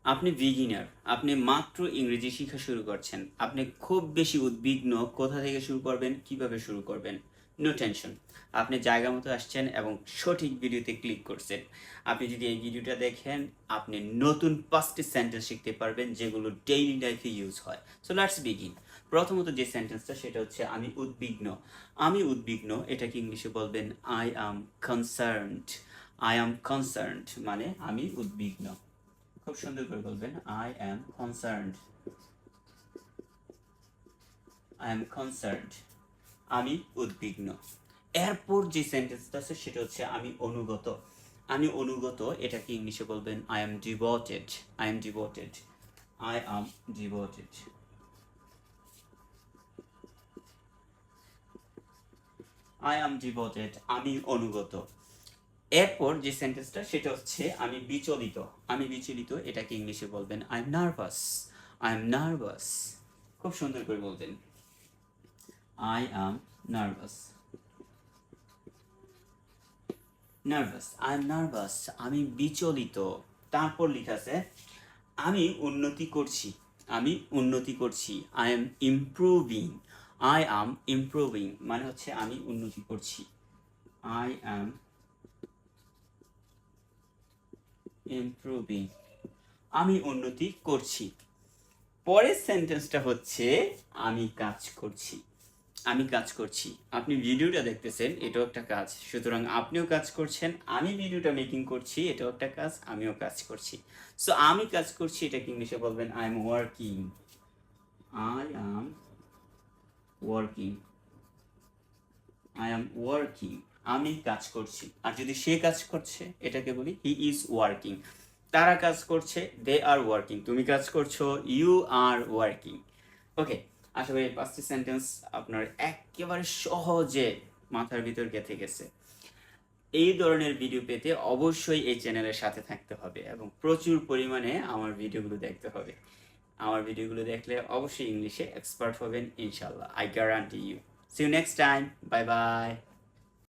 আপনি বিগিনার, আপনি মাত্র ইংরেজি শিখা শুরু করছেন, আপনি খুব বেশি উদ্বিগ্ন কোথা থেকে শুরু করবেন, কিভাবে শুরু করবেন। নো টেনশন, আপনি জায়গা মতো আসছেন এবং সঠিক ভিডিওতে ক্লিক করছেন। আপনি যদি এই ভিডিওটা দেখেন, আপনি নতুন 5টি সেন্টেন্স শিখতে পারবেন যেগুলো ডেইলি লাইফে ইউজ হয়। So let's begin. প্রথমত যে সেন্টেন্সটা সেটা হচ্ছে আমি উদ্বিগ্ন। আমি উদ্বিগ্ন এটাকে ইংলিশে বলবেন I am concerned. I am concerned মানে আমি উদ্বিগ্ন। খুব সুন্দর করে বলবেন I am concerned. I am concerned আমি উদ্বিগ্ন। এরপর যে সেন্টেন্সটা আছে সেটা হচ্ছে আমি অনুগত। আমি অনুগত এটাকে ইংলিশে বলবেন I am devoted. I am devoted. I am devoted. I am devoted আমি অনুগত। এরপর যে সেন্টেন্সটা সেটা হচ্ছে আমি বিচলিত। আমি বিচলিত এটাকে ইংলিশে বলবেন I am nervous. I am nervous. খুব সুন্দর করে বলবেন I am nervous. Nervous I am nervous আমি বিচলিত। তারপর লেখা আছে আমি উন্নতি করছি। আমি উন্নতি করছি I am improving. I am improving মানে হচ্ছে আমি উন্নতি করছি। আই অ্যাম ইমপ্রুভিং আমি উন্নতি করছি। পরের সেন্টেন্সটা হচ্ছে আমি কাজ করছি। আমি কাজ করছি। আপনি ভিডিওটা দেখতেছেন, এটাও একটা কাজ, সুতরাং আপনিও কাজ করছেন। আমি ভিডিওটা মেকিং করছি, এটাও একটা কাজ, আমিও কাজ করছি। সো আমি কাজ করছি এটাকে ইংলিশে বলবেন I am working. I am working. I am working আমি কাজ করছি। আর যদি সে কাজ করছে এটাকে বলি হি ইজ ওয়ার্কিং। তারা কাজ করছে, দে আর ওয়ার্কিং। তুমি কাজ করছো, ইউ আর ওয়ার্কিং। ওকে, আশা করি এই 5টি সেন্টেন্স আপনার একেবারে সহজে মাথার ভিতর গেঁথে গেছে। এই ধরনের ভিডিও পেতে অবশ্যই এই চ্যানেলের সাথে থাকতে হবে এবং প্রচুর পরিমাণে আমার ভিডিওগুলো দেখতে হবে। আমার ভিডিওগুলো দেখলে অবশ্যই ইংলিশে এক্সপার্ট হবেন ইনশাল্লাহ। I guarantee you. See you next time. Bye by.